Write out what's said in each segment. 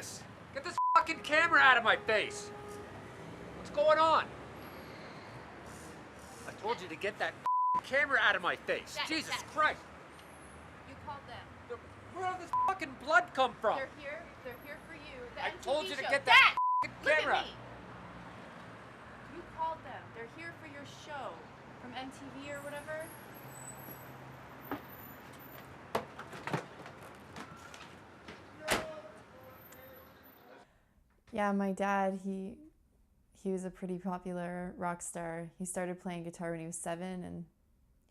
this? Get this fucking camera out of my face. What's going on? I told you to get that camera out of my face. Dad, Jesus Dad. Christ. You called them. Where did this fucking blood come from? They're here for you. The I MTV told you to show. get that Dad, camera. look at me. You called them. They're here for your show from MTV or whatever. Yeah, my dad, he was a pretty popular rock star. He started playing guitar when he was 7 and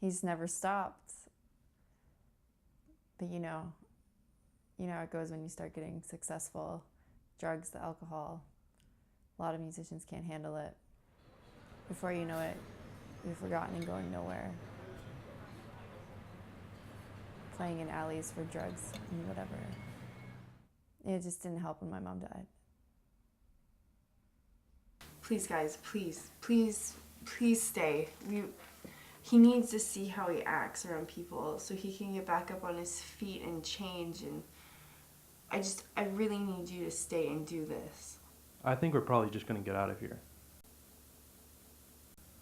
he's never stopped. But you know how it goes when you start getting successful. Drugs, the alcohol. A lot of musicians can't handle it. Before you know it, you're forgotten and going nowhere. Playing in alleys for drugs and whatever. It just didn't help when my mom died. Please, guys, please stay. He needs to see how he acts around people so he can get back up on his feet and change. And I really need you to stay and do this. I think we're probably just gonna get out of here.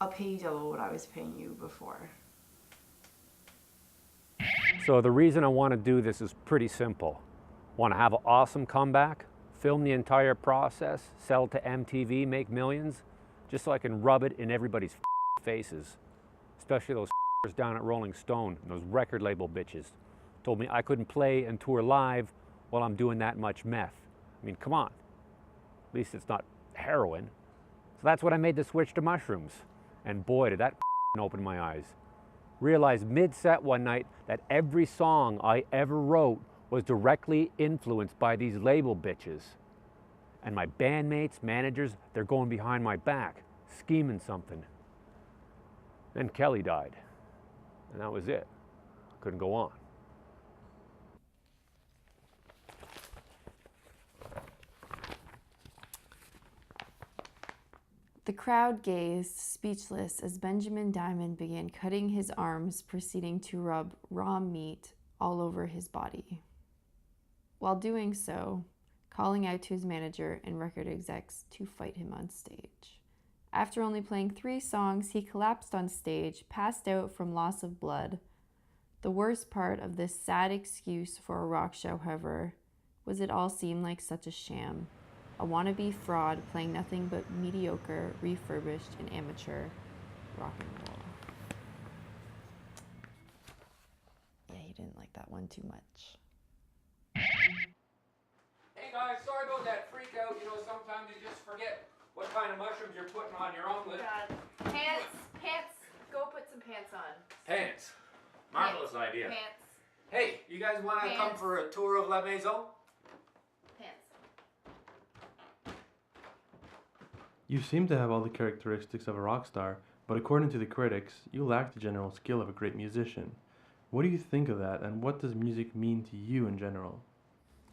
I'll pay you double what I was paying you before. So the reason I want to do this is pretty simple. Want to have an awesome comeback, film the entire process, sell to MTV, make millions, just so I can rub it in everybody's faces, especially those down at Rolling Stone and those record label bitches. Told me I couldn't play and tour live while I'm doing that much meth. I mean, come on. At least it's not heroin. So that's when I made the switch to mushrooms. And boy, did that open my eyes. Realized mid-set one night that every song I ever wrote was directly influenced by these label bitches. And my bandmates, managers, they're going behind my back, scheming something. Then Kelly died, and that was it. Couldn't go on. The crowd gazed, speechless, as Benjamin Diamond began cutting his arms, proceeding to rub raw meat all over his body. While doing so, calling out to his manager and record execs to fight him on stage. After only playing 3 songs, he collapsed on stage, passed out from loss of blood. The worst part of this sad excuse for a rock show, however, was it all seemed like such a sham. A wannabe fraud playing nothing but mediocre, refurbished, and amateur rock and roll. Yeah, he didn't like that one too much. Hey guys, sorry about that freak out. You know, sometimes you just forget what kind of mushrooms you're putting on your omelet. God. Pants. Go put some pants on. Pants. Marvelous idea. Pants. Hey, you guys want to come for a tour of La Maison? Pants. You seem to have all the characteristics of a rock star, but according to the critics, you lack the general skill of a great musician. What do you think of that, and what does music mean to you in general?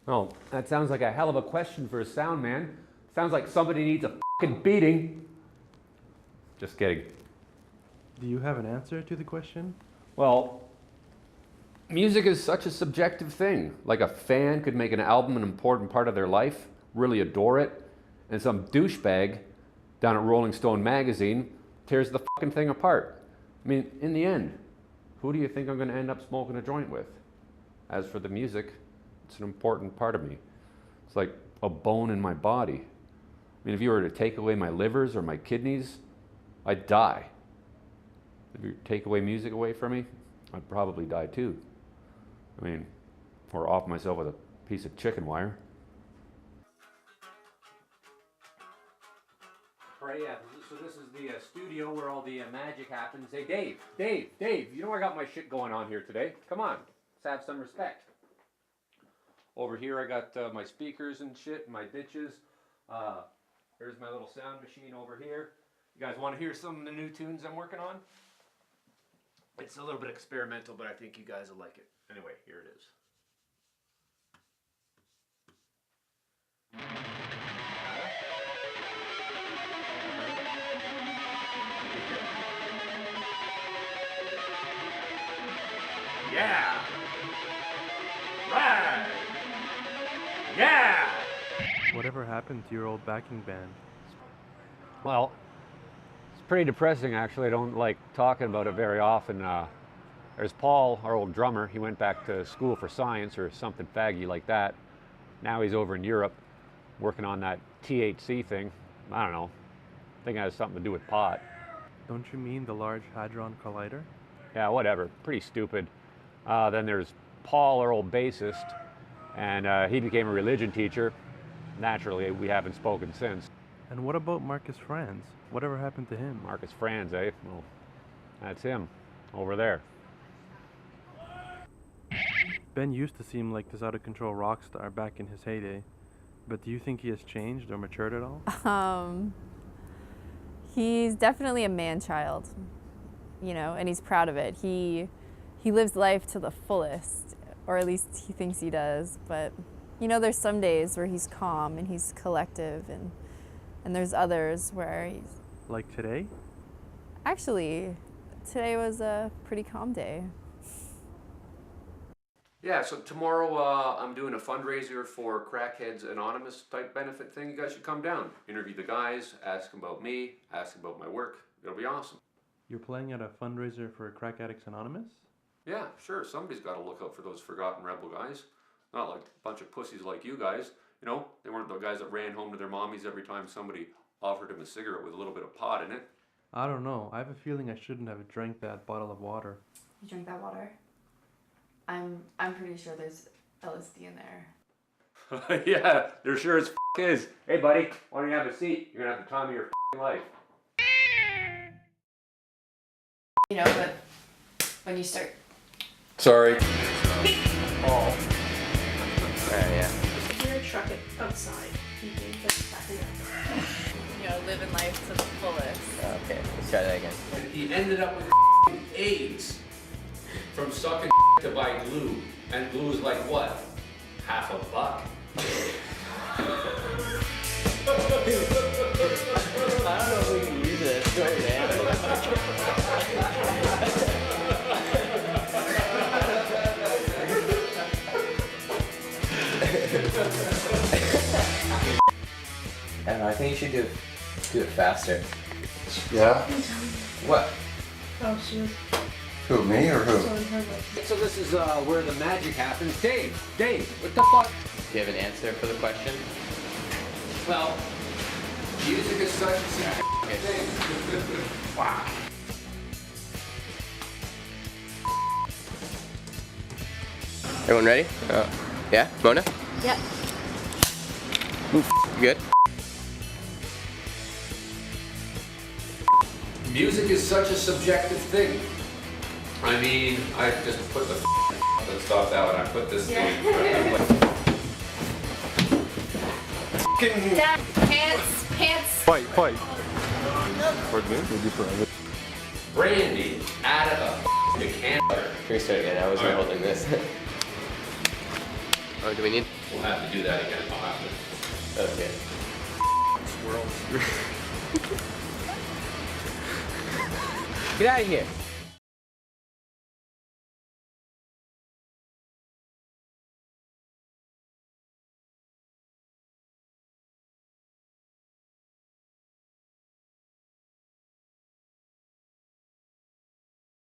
Oh, that sounds like a hell of a question for a sound man. Sounds like somebody needs a fucking beating. Just kidding. Do you have an answer to the question? Well, music is such a subjective thing. Like a fan could make an album an important part of their life, really adore it, and some douchebag down at Rolling Stone magazine tears the fucking thing apart. I mean, in the end, who do you think I'm going to end up smoking a joint with? As for the music, it's an important part of me. It's like a bone in my body. I mean, if you were to take away my livers or my kidneys, I'd die. If you take away music away from me, I'd probably die too. I mean, or off myself with a piece of chicken wire. All right, yeah, so this is the studio where all the magic happens. Hey, Dave, you know I got my shit going on here today. Come on, let's have some respect. Over here I got my speakers and shit, my ditches. There's my little sound machine over here. You guys want to hear some of the new tunes I'm working on? It's a little bit experimental, but I think you guys will like it. Anyway, here it is. Yeah! Right! Yeah! Whatever happened to your old backing band? Well, it's pretty depressing actually. I don't like talking about it very often. There's Paul, our old drummer. He went back to school for science or something faggy like that. Now he's over in Europe working on that THC thing. I don't know. I think it has something to do with pot. Don't you mean the Large Hadron Collider? Yeah, whatever. Pretty stupid. Then there's Paul, our old bassist, and he became a religion teacher. Naturally, we haven't spoken since. And what about Marcus Franz? Whatever happened to him? Marcus Franz, eh? Well, that's him, over there. Ben used to seem like this out-of-control rock star back in his heyday. But do you think he has changed or matured at all? He's definitely a man-child, you know, and he's proud of it. He lives life to the fullest, or at least he thinks he does. But, you know, there's some days where he's calm and he's collective, and there's others where he's... Like today? Actually, today was a pretty calm day. Yeah, so tomorrow I'm doing a fundraiser for Crackheads Anonymous type benefit thing. You guys should come down, interview the guys, ask them about me, ask them about my work. It'll be awesome. You're playing at a fundraiser for Crack Addicts Anonymous? Yeah, sure, somebody's got to look out for those forgotten rebel guys. Not like a bunch of pussies like you guys. You know, they weren't the guys that ran home to their mommies every time somebody offered them a cigarette with a little bit of pot in it. I don't know. I have a feeling I shouldn't have drank that bottle of water. You drink that water? I'm pretty sure there's LSD in there. Yeah, there sure as is. Hey buddy, why don't you have a seat? You're gonna have the time of your life. You know, but when you start... Sorry. Oh. Yeah. You're gonna truck it outside. You think that's exactly right. You know, living life to the fullest. Okay, let's try that again. And he ended up with AIDS from sucking to buy glue. And glue is like what? $50. I don't know if we can use it as story, man. I don't know, I think you should do it faster. Yeah? What? Oh, she was Who, me or who? showing her like. So this is where the magic happens. Dave, what the fuck? Do you have an answer for the question? Well, music is such a significant thing. Wow. Everyone ready? Yeah? Mona? Yep. You good? Music is such a subjective thing. I mean, I just put the let's stop that one. I put this Dad, pants. Fight. Pardon me? Would you private? brandy out of a decanter. Can we start again? I wasn't Alright. holding this. Oh, do we need? We'll have to do that again. I'll have to. Okay. Squirrel. Get out of here.